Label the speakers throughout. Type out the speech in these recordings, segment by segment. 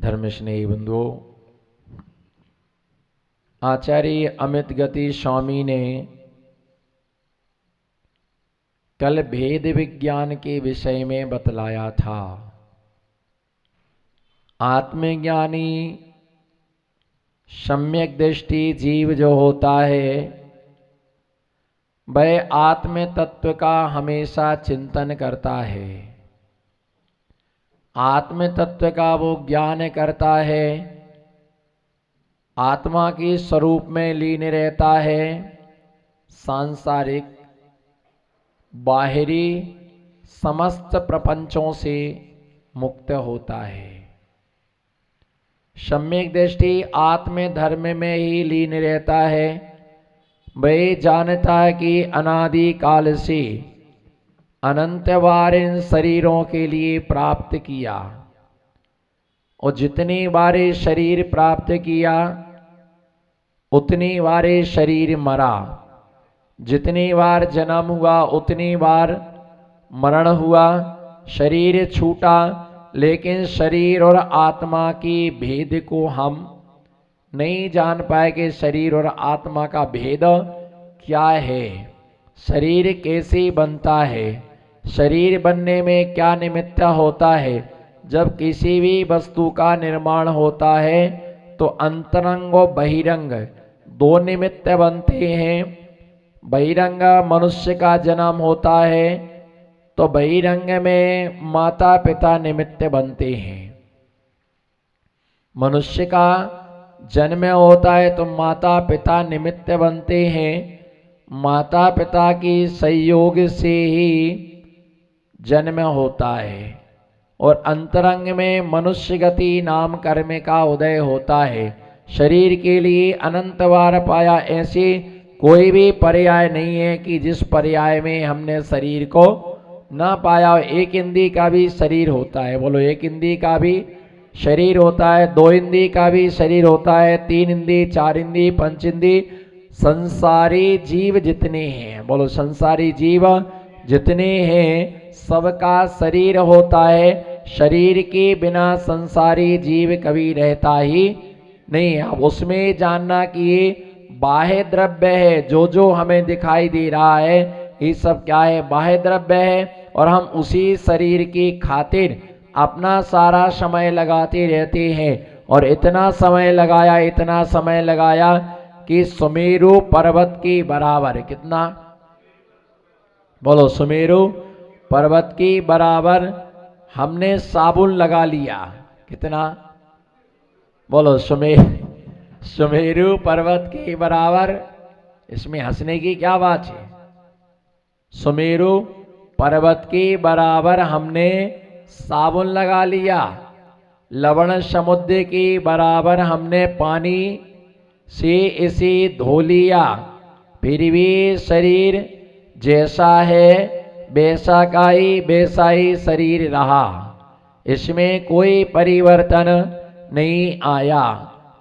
Speaker 1: धर्म स्नेही बंधुओं, आचार्य अमित गति स्वामी ने कल भेद विज्ञान के विषय में बतलाया था। आत्मज्ञानी सम्यक दृष्टि जीव जो होता है वह आत्म तत्व का हमेशा चिंतन करता है, आत्म तत्व का वो ज्ञान करता है, आत्मा के स्वरूप में लीन रहता है, सांसारिक बाहरी समस्त प्रपंचों से मुक्त होता है। सम्यक दृष्टि आत्म धर्म में ही लीन रहता है। वह जानता है कि अनादि काल से अनंत बार इन शरीरों के लिए प्राप्त किया और जितनी बारे शरीर प्राप्त किया उतनी बारे शरीर मरा, जितनी बार जन्म हुआ उतनी बार मरण हुआ, शरीर छूटा, लेकिन शरीर और आत्मा की भेद को हम नहीं जान पाए कि शरीर और आत्मा का भेद क्या है, शरीर कैसे बनता है, शरीर बनने में क्या निमित्त होता है। जब किसी भी वस्तु का निर्माण होता है तो अंतरंग और बहिरंग दो निमित्त बनते हैं। बहिरंग मनुष्य का जन्म होता है तो बहिरंग में माता पिता निमित्त बनते हैं। मनुष्य का जन्म होता है तो माता पिता निमित्त बनते हैं। माता पिता की संयोग से ही जन्म होता है और अंतरंग में मनुष्य गति नाम कर्म का उदय होता है। शरीर के लिए अनंत बार पाया, ऐसे कोई भी पर्याय नहीं है कि जिस पर्याय में हमने शरीर को ना पाया। एक इंद्री का भी शरीर होता है, बोलो एक इंद्री का भी शरीर होता है, दो इंद्री का भी शरीर होता है, तीन इंद्री, चार इंद्री, पंच इंद्री, संसारी जीव जितने हैं, बोलो संसारी जीव जितने हैं सबका शरीर होता है। शरीर के बिना संसारी जीव कभी रहता ही नहीं। अब उसमें जानना कि ये बाह्य द्रव्य है, जो जो हमें दिखाई दे रहा है ये सब क्या है, बाह्य द्रव्य है। और हम उसी शरीर की खातिर अपना सारा समय लगाते रहते हैं और इतना समय लगाया, इतना समय लगाया कि सुमेरु पर्वत की बराबर, कितना, बोलो सुमेरु पर्वत की बराबर हमने साबुन लगा लिया। कितना, बोलो सुमेरु पर्वत के बराबर। इसमें हंसने की क्या बात है। सुमेरु पर्वत के बराबर हमने साबुन लगा लिया, लवण समुद्र के बराबर हमने पानी से इसे धो लिया, फिर भी शरीर जैसा है वैसा ही शरीर रहा। इसमें कोई परिवर्तन नहीं आया,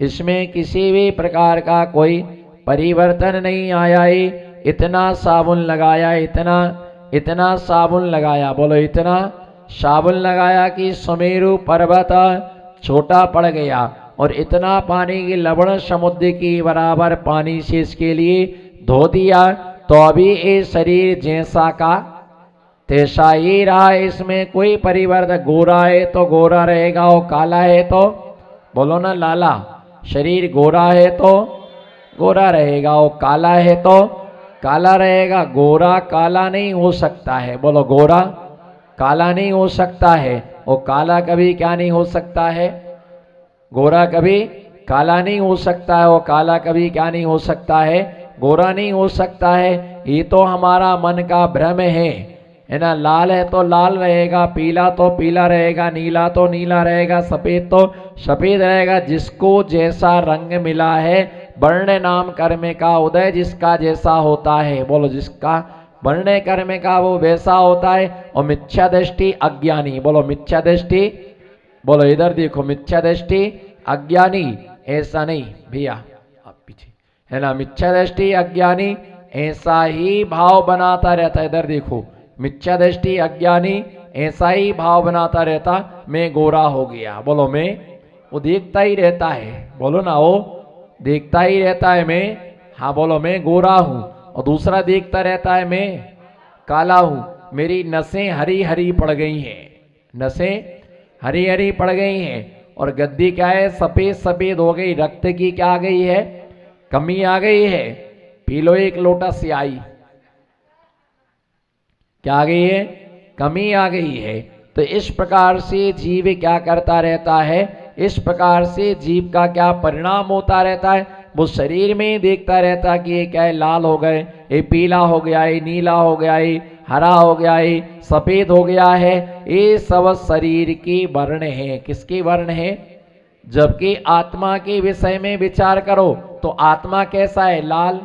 Speaker 1: इसमें किसी भी प्रकार का कोई परिवर्तन नहीं आया। इतना साबुन लगाया, इतना साबुन लगाया, बोलो इतना साबुन लगाया कि सुमेरु पर्वत छोटा पड़ गया और इतना पानी की लवण समुद्र की बराबर पानी से इसके लिए धो दिया, तो अभी ये शरीर जैसा का तैसा ही रहा। इसमें कोई परिवर्तन, गोरा है तो गोरा रहेगा और काला है तो, बोलो ना लाला, शरीर गोरा है तो गोरा रहेगा और काला है तो काला रहेगा। गोरा काला नहीं हो सकता है, बोलो गोरा काला नहीं हो सकता है और काला कभी क्या नहीं हो सकता है, गोरा कभी काला नहीं हो सकता है और काला कभी क्या नहीं हो सकता है, गोरा नहीं हो सकता है। ये तो हमारा मन का भ्रम है ना। लाल है तो लाल रहेगा, पीला तो पीला रहेगा, नीला तो नीला रहेगा, सफेद तो सफेद रहेगा। जिसको जैसा रंग मिला है, वर्ण नाम कर्म का उदय जिसका जैसा होता है, बोलो जिसका वर्ण कर्म का वो वैसा होता है। और मिथ्या दृष्टि अज्ञानी, बोलो मिथ्या दृष्टि, बोलो इधर देखो, मिथ्या दृष्टि अज्ञानी ऐसा नहीं भैया, आप पीछे है ना। मिथ्या दृष्टि अज्ञानी ऐसा ही भाव बनाता रहता है। इधर देखो, मिथ्या दृष्टि अज्ञानी ऐसा ही भाव बनाता रहता, मैं गोरा हो गया, बोलो मैं वो देखता ही रहता है, बोलो ना, वो देखता ही रहता है मैं, हाँ बोलो, मैं गोरा हूं, और दूसरा देखता रहता है मैं काला हूं, मेरी नसें हरी हरी पड़ गई हैं, नसें हरी हरी पड़ गई हैं, और गद्दी क्या है, सफेद सफेद हो गई, रक्त की क्या आ गई है, कमी आ गई है, पी लो एक लोटा सियाई, क्या आ गई है, कमी आ गई है। तो इस प्रकार से जीव क्या करता रहता है, इस प्रकार से जीव का क्या परिणाम होता रहता है, वो शरीर में देखता रहता है कि ये क्या है, लाल हो गए, ये पीला हो गया, ये नीला हो गया, ये हरा हो गया, ये सफेद हो गया है, ये सब शरीर के वर्ण है। किसके वर्ण है? जबकि आत्मा के विषय में विचार करो तो आत्मा कैसा है? लाल,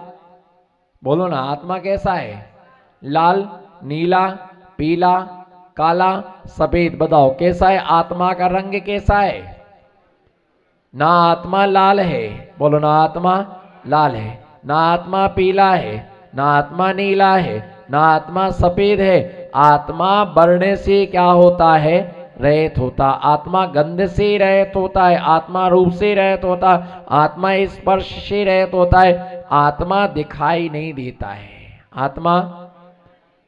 Speaker 1: बोलो ना, आत्मा कैसा है? लाल, नीला, पीला, काला, सफेद, बताओ कैसा है आत्मा का रंग, कैसा है? ना आत्मा लाल है, बोलो ना, आत्मा लाल है, ना आत्मा पीला है, ना आत्मा नीला है, ना आत्मा सफेद है। आत्मा वर्ण से क्या होता है? रहित होता। आत्मा गंध से रहित होता है, आत्मा रूप से रहित होता है, आत्मा स्पर्श से रहित होता है, आत्मा दिखाई नहीं देता है,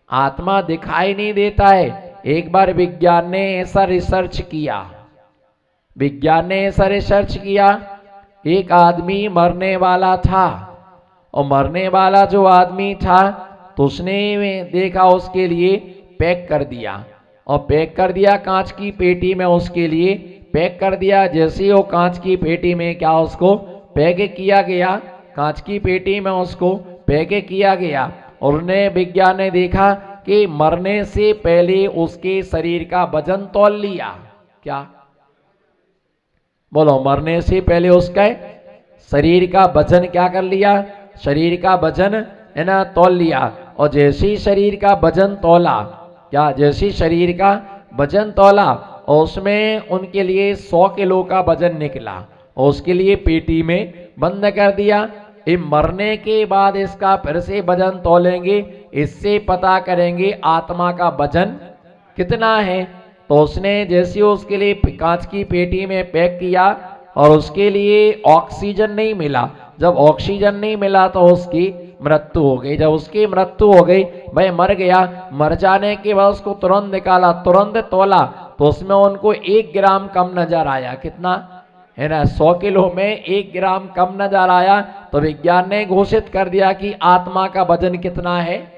Speaker 1: आत्मा दिखाई नहीं देता है। एक बार विज्ञान ने ऐसा रिसर्च किया, एक आदमी मरने वाला था, और मरने वाला जो आदमी था तो उसने देखा, उसके लिए पैक कर दिया, और पैक कर दिया कांच की पेटी में, उसके लिए पैक कर दिया। जैसे ही वो कांच की पेटी में क्या उसको पैक किया गया, कांच की पेटी में उसको पैक किया गया, और उन्हें विज्ञान ने देखा कि मरने से पहले उसके शरीर का वजन तौल लिया। क्या? बोलो, मरने से पहले उसका शरीर का वजन क्या कर लिया? शरीर का वजन है ना, तौल लिया। और जैसे ही शरीर का वजन तौला, क्या, जैसे शरीर का वजन तौला, और उसमें उनके लिए 100 किलो का वजन निकला, और उसके लिए पेटी में बंद कर दिया। ये मरने के बाद इसका फिर से वजन तौलेंगे, इससे पता करेंगे आत्मा का वजन कितना है। तो उसने जैसे उसके लिए कांच की पेटी में पैक किया, और उसके लिए ऑक्सीजन नहीं मिला। जब ऑक्सीजन नहीं मिला तो उसकी मृत्यु हो गई। जब उसकी मृत्यु हो गई, भाई मर गया, मर जाने के बाद उसको तुरंत निकाला, तुरंत तोला, तो उसमें उनको 1 ग्राम कम नजर आया। कितना है ना? 100 किलो में 1 ग्राम कम नजर आया। तो विज्ञान ने घोषित कर दिया कि आत्मा का वजन कितना है?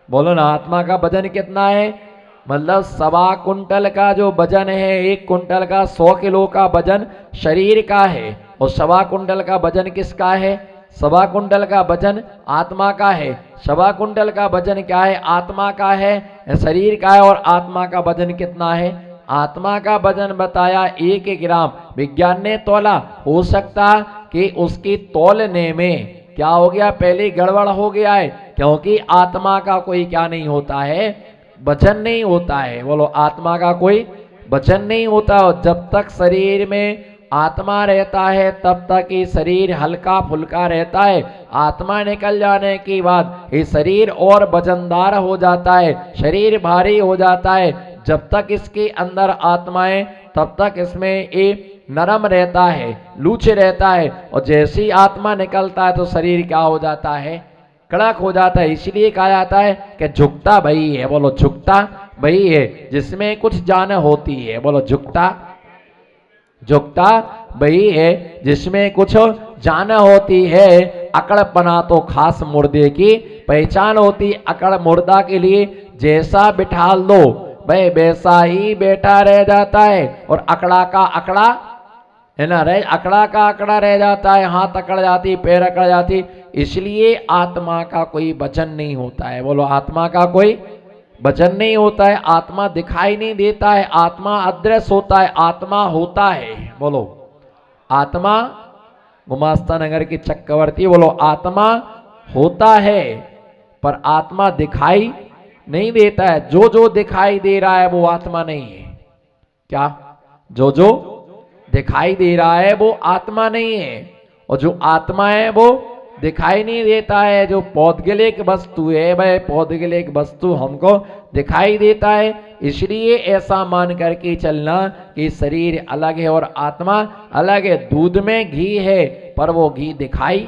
Speaker 1: बोलो ना, आत्मा का वजन कितना है? मतलब 1.25 कुंटल का जो वजन है, 1 कुंटल का 100 किलो का वजन शरीर का है, और 1.25 कुंटल का वजन किसका है? 1.25 कुंटल का वजन आत्मा का है। 1.25 कुंटल का वजन क्या है? आत्मा का है, शरीर का है। और आत्मा का वजन कितना है? आत्मा का वजन बताया 1 ग्राम। विज्ञान ने तोला, हो सकता कि उसकी तौलने में क्या हो गया, पहले गड़बड़ हो गया है, क्योंकि आत्मा का कोई क्या नहीं होता है, वजन नहीं होता है। बोलो, आत्मा का कोई वजन नहीं होता। जब तक शरीर में आत्मा रहता है तब तक ये शरीर हल्का फुल्का रहता है। आत्मा निकल जाने के बाद ये शरीर और वजनदार हो जाता है, शरीर भारी हो जाता है। जब तक इसके अंदर आत्मा है तब तक इसमें ये नरम रहता है, लूच रहता है, और जैसे ही आत्मा निकलता है तो शरीर क्या हो जाता है, कड़क हो जाता है। इसलिए कहा जाता है कि झुकता वही है, बोलो झुकता वही है जिसमें कुछ जान होती है। बोलो, झुकता वही है जिसमें कुछ जान होती है। अकड़पना तो खास मुर्दे की पहचान होती। अकड़ मुर्दा के लिए जैसा बिठाल दो भाई वैसा ही बैठा रह जाता है, और अकड़ा का अकड़ा है ना, अकड़ा का अकड़ा रह जाता है, हाथ अकड़ जाती, पैर अकड़ जाती। इसलिए आत्मा का कोई वजन नहीं होता है। बोलो, आत्मा का कोई वजन नहीं होता है। आत्मा दिखाई नहीं देता है, आत्मा अदृश्य होता है, आत्मा होता है। बोलो, आत्मा, गुमास्ता नगर की चक्रवर्ती, बोलो, आत्मा होता है पर आत्मा दिखाई नहीं देता है। जो जो दिखाई दे रहा है वो आत्मा नहीं है। क्या? जो जो दिखाई दे रहा है वो आत्मा नहीं है, और जो आत्मा है वो दिखाई नहीं देता है। जो पौद्गलिक वस्तु है वह पौद्गलिक वस्तु हमको दिखाई देता है। इसलिए ऐसा मान करके चलना कि शरीर अलग है और आत्मा अलग है। दूध में घी है पर वो घी दिखाई,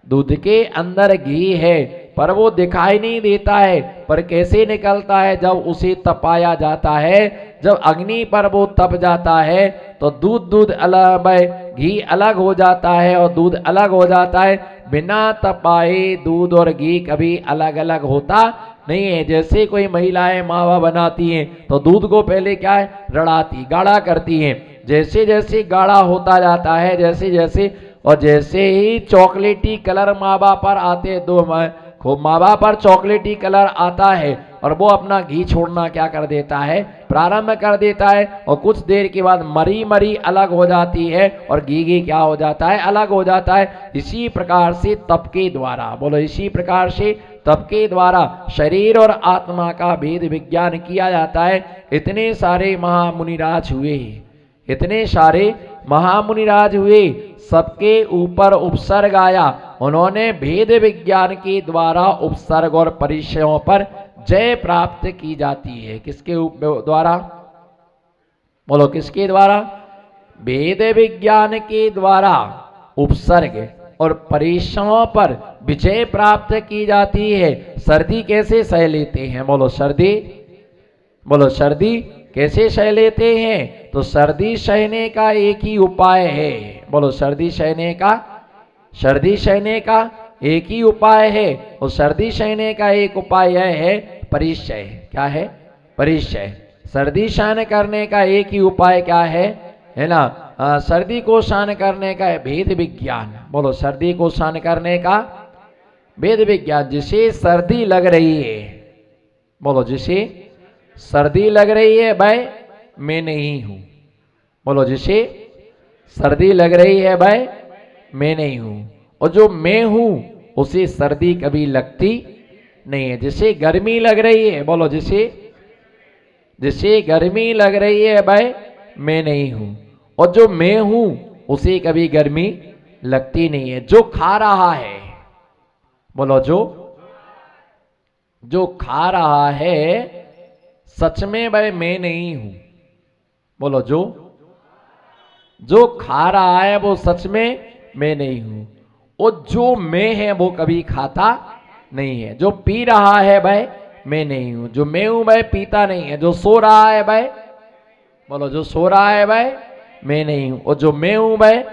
Speaker 1: दूध के अंदर घी है पर वो दिखाई नहीं देता है। पर कैसे निकलता है? जब उसे तपाया जाता है, जब अग्नि पर वो तप जाता है तो दूध अलग, घी अलग हो जाता है और दूध अलग हो जाता है। बिना तपाए दूध और घी कभी अलग अलग होता नहीं है। जैसे कोई महिलाएं मावा बनाती हैं तो दूध को पहले क्या है, रड़ाती, गाढ़ा करती हैं। जैसे जैसे गाढ़ा होता जाता है, जैसे जैसे, और जैसे ही चॉकलेटी कलर मावा पर आते, दो मावा पर चॉकलेटी कलर आता है और वो अपना घी छोड़ना क्या कर देता है, प्रारंभ कर देता है। और कुछ देर के बाद मरी मरी अलग हो जाती है और घी क्या हो जाता है, अलग हो जाता है। इसी प्रकार से तप के द्वारा, बोलो, इसी प्रकार से तप के द्वारा शरीर और आत्मा का भेद विज्ञान किया जाता है। इतने सारे महामुनिराज हुए, इतने सारे महामुनिराज हुए, सबके ऊपर उपसर्ग आया। उन्होंने भेद विज्ञान के द्वारा उपसर्ग और परिचयों पर जय प्राप्त की जाती है। किसके द्वारा? बोलो, किसके द्वारा? भेद विज्ञान के द्वारा उपसर्ग और परिचयों पर विजय प्राप्त की जाती है। सर्दी कैसे सह लेते हैं? बोलो, सर्दी, बोलो, सर्दी कैसे सह लेते हैं? तो सर्दी सहने का एक ही उपाय है। बोलो, सर्दी सहने का, सर्दी सहने का एक ही उपाय है। और सर्दी सहने का एक उपाय यह है परिचय। क्या है? परिचय। सर्दी सहन करने का एक ही उपाय क्या है ना? सर्दी को सहन करने का है भेद विज्ञान। बोलो, सर्दी को सहन करने का भेद विज्ञान। जिसे सर्दी लग रही है, बोलो, जिसे सर्दी लग रही है भाई मैं नहीं हूं। बोलो, जिसे सर्दी लग रही है भाई मैं नहीं हूं। और जो मैं हूं उसे सर्दी कभी लगती नहीं है। जिसे गर्मी लग रही है, बोलो, जिसे गर्मी लग रही है भाई मैं नहीं हूं। और जो मैं हूं उसे कभी गर्मी लगती नहीं है। जो खा रहा है, बोलो, जो खा रहा है सच में भाई मैं नहीं हूं। बोलो, जो खा रहा है वो सच में मैं नहीं हूं। और जो मैं है वो कभी खाता नहीं है। जो पी रहा है भाई मैं नहीं हूं। जो मैं हूं भाई पीता नहीं है। जो सो रहा है भाई, बोलो, जो सो रहा है भाई मैं नहीं हूं। और जो मैं हूं भाई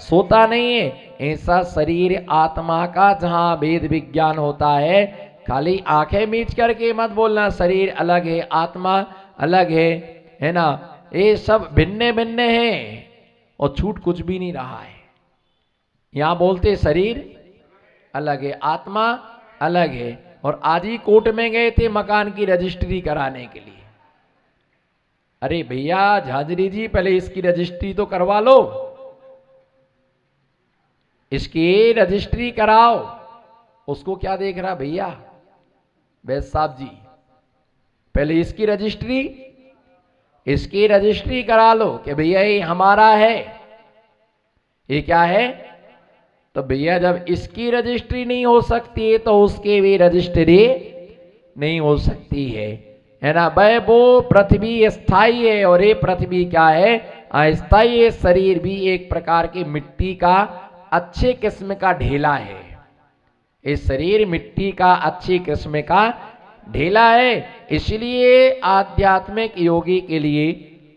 Speaker 1: सोता नहीं है। ऐसा शरीर आत्मा का जहां भेद विज्ञान होता है, खाली आंखें मीच करके मत बोलना शरीर अलग है आत्मा अलग है ना। ये सब भिन्न भिन्न है और छूट कुछ भी नहीं रहा है। यहां बोलते शरीर अलग है आत्मा अलग है। और आज ही कोर्ट में गए थे मकान की रजिस्ट्री कराने के लिए। अरे भैया झांझरी जी, पहले इसकी रजिस्ट्री तो करवा लो, इसकी रजिस्ट्री कराओ। उसको क्या देख रहा भैया वैद साहब जी, पहले इसकी रजिस्ट्री करा लो कि भैया ये हमारा है, ये क्या है। तो भैया जब इसकी रजिस्ट्री नहीं हो सकती है तो उसकी भी रजिस्ट्री नहीं हो सकती है ना भाई। वो पृथ्वी स्थायी है और ये पृथ्वी क्या है, अस्थायी है। शरीर भी एक प्रकार की मिट्टी का अच्छे किस्म का ढेला है। इस शरीर मिट्टी का अच्छी किस्म का ढेला है। इसलिए आध्यात्मिक योगी के लिए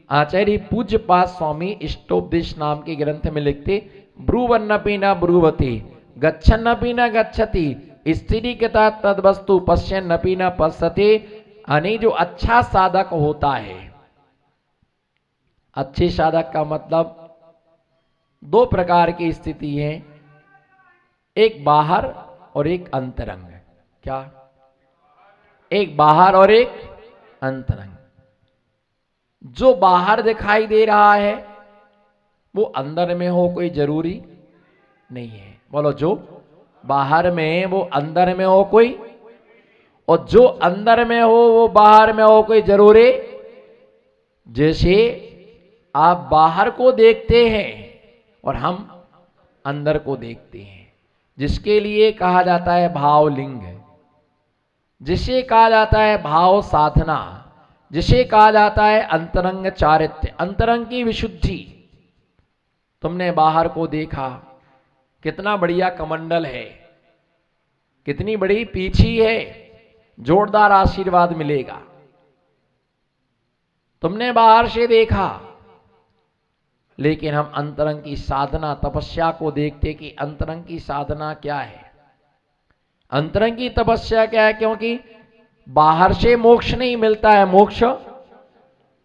Speaker 1: आचार्य पूज्यपाद स्वामी इष्टोपदेश नाम के ग्रंथ में लिखते, ब्रुवन्नपि न ब्रुवति, गच्छन्नपि न गच्छति, स्थिरीकृता तद्वस्तु पश्यन्नपि न पश्यति। यानी जो अच्छा साधक होता है, अच्छे साधक का मतलब दो प्रकार की स्थिति है, एक बाहर और एक अंतरंग। क्या? एक बाहर और एक अंतरंग। जो बाहर दिखाई दे रहा है वो अंदर में हो कोई जरूरी नहीं है। बोलो, जो बाहर में वो अंदर में हो कोई, और जो अंदर में हो वो बाहर में हो कोई जरूरी। जैसे आप बाहर को देखते हैं और हम अंदर को देखते हैं। जिसके लिए कहा जाता है भावलिंग, जिसे कहा जाता है भाव साधना, जिसे कहा जाता है अंतरंग चारित्र्य, अंतरंग की विशुद्धि। तुमने बाहर को देखा, कितना बढ़िया कमंडल है, कितनी बड़ी पीछी है, जोरदार आशीर्वाद मिलेगा। तुमने बाहर से देखा, लेकिन हम अंतरंग की साधना तपस्या को देखते कि अंतरंग की साधना क्या है, अंतरंग की तपस्या क्या है। क्योंकि बाहर से मोक्ष नहीं मिलता है, मोक्ष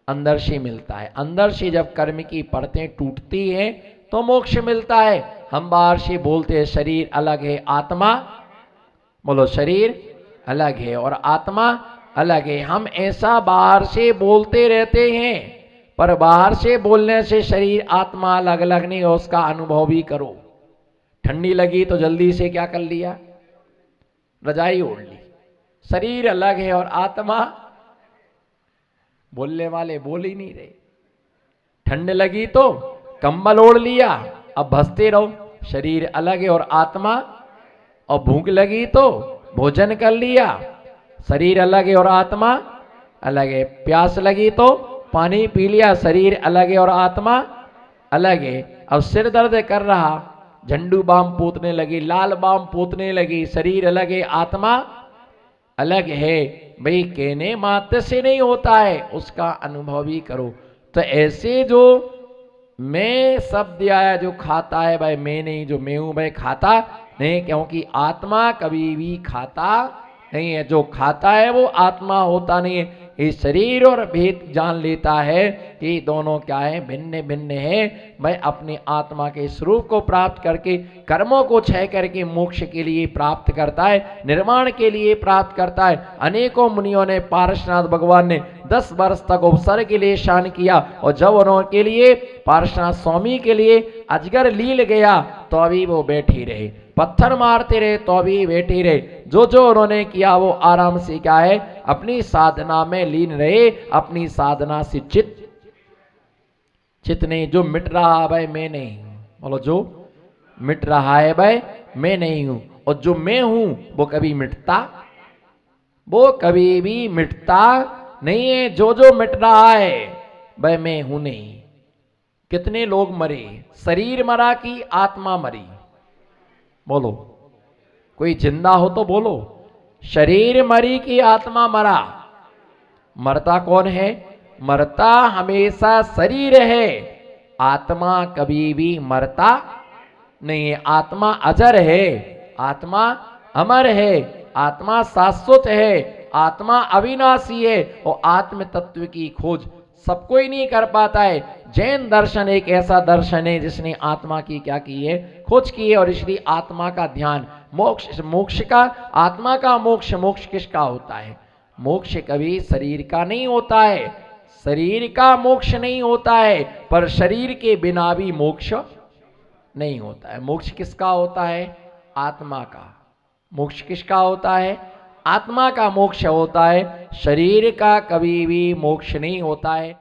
Speaker 1: अंदर से मिलता है। अंदर से जब कर्म की परतें टूटती हैं तो मोक्ष मिलता है। हम बाहर से बोलते हैं शरीर अलग है, आत्मा, बोलो शरीर अलग है और आत्मा अलग है। हम ऐसा बाहर से बोलते रहते हैं, पर बाहर से बोलने से शरीर आत्मा अलग अलग नहीं है, उसका अनुभव भी करो। ठंडी लगी तो जल्दी से क्या कर लिया, रजाई ओढ़ ली। शरीर अलग है और आत्मा, बोलने वाले बोल ही नहीं रहे। ठंड लगी तो कंबल ओढ़ लिया, अब भसते रहो। शरीर अलग है और आत्मा, और भूख लगी तो भोजन कर लिया। शरीर अलग है और आत्मा अलग है। प्यास लगी तो पानी पी लिया, शरीर अलग है और आत्मा अलग है। अब सिर दर्द कर रहा, झंडू बाम पोतने लगी, लाल बाम पोतने लगी, शरीर अलग है, आत्मा अलग है। भाई कहने मात्र से नहीं होता है, उसका अनुभव ही करो। तो ऐसे जो मैं शब्द आया जो खाता है, भाई मैं नहीं, जो मैं हूं भाई खाता नहीं, क्योंकि आत्मा कभी भी खाता नहीं है। जो खाता है वो आत्मा होता नहीं है। इस शरीर और भेद जान लेता है कि दोनों क्या है, भिन्न भिन्न है। मैं अपनी आत्मा के स्वरूप को प्राप्त करके कर्मों को क्षय करके मोक्ष के लिए प्राप्त करता है, निर्माण के लिए प्राप्त करता है। अनेकों मुनियों ने, पार्श्वनाथ भगवान ने 10 वर्ष तक उपसर्ग के लिए शान किया, और जब उनके लिए पार्श्वनाथ स्वामी के लिए अजगर लील गया तो अभी वो बैठे रहे, पत्थर मारते रहे तो अभी बैठे रहे। जो जो उन्होंने किया वो आराम से क्या है, अपनी साधना में लीन रहे। अपनी साधना से चित नहीं, जो मिट रहा है भाई मैं नहीं हूं, बोलो जो मिट रहा है भाई मैं नहीं हूं। और जो मैं हूं वो कभी मिटता, वो कभी भी मिटता नहीं है। जो जो मिट रहा है भाई मैं हूं नहीं। कितने लोग मरे, शरीर मरा कि आत्मा मरी, बोलो। कोई जिंदा हो तो बोलो। शरीर मरी कि आत्मा मरा? मरता कौन है? मरता हमेशा शरीर है, आत्मा कभी भी मरता नहीं है। आत्मा अजर है, आत्मा अमर है, आत्मा शाश्वत है, आत्मा अविनाशी है। और आत्म तत्व की खोज सब कोई नहीं कर पाता है। जैन दर्शन एक ऐसा दर्शन है जिसने आत्मा की क्या की है, खोज की है। और इसलिए आत्मा का ध्यान, मोक्ष, मोक्ष का, आत्मा का मोक्ष, मोक्ष किसका होता है? मोक्ष कभी शरीर का नहीं होता है, शरीर का मोक्ष नहीं होता है, पर शरीर के बिना भी मोक्ष नहीं होता है। मोक्ष किसका होता है? आत्मा का। मोक्ष किसका होता है? आत्मा का मोक्ष होता है। शरीर का कभी भी मोक्ष नहीं होता है।